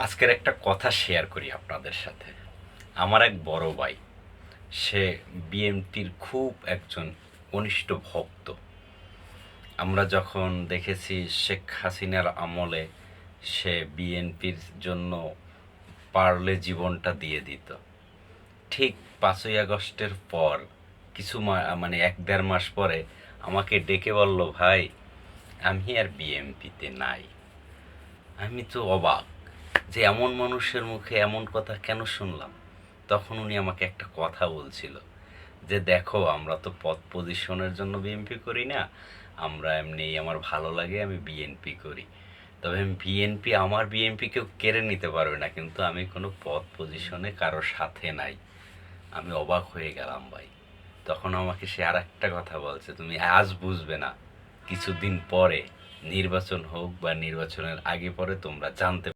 আজকের একটা কথা শেয়ার করি আপনাদের সাথে। আমার এক বড় ভাই, সে বিএনপির খুব একজন ঘনিষ্ঠ ভক্ত। আমরা যখন দেখেছি শেখ হাসিনার আমলে সে বিএনপির জন্য পারলে জীবনটা দিয়ে দিত, ঠিক 5ই আগস্টের পর কিছু মানে 1-1.5 মাস পরে আমাকে ডেকে বলল, ভাই আমি আর বিএনপিতে নাই। আমি তো অবাক যে এমন মানুষের মুখে এমন কথা কেন শুনলাম। তখন উনি আমাকে একটা কথা বলছিল যে দেখো, আমরা তো পদ পজিশনের জন্য বিএনপি করি না, আমরা এমনি আমার ভালো লাগে আমি বিএনপি করি। তবে আমি বিএনপি, আমার বিএনপি কেউ কেড়ে নিতে পারবে না, কিন্তু আমি কোনো পদ পজিশনে কারোর সাথে নাই। আমি অবাক হয়ে গেলাম ভাই। তখন আমাকে সে আর একটা কথা বলছে, তুমি আজ বুঝবে না, কিছুদিন পরে নির্বাচন হোক বা নির্বাচনের আগে পরে তোমরা জানতে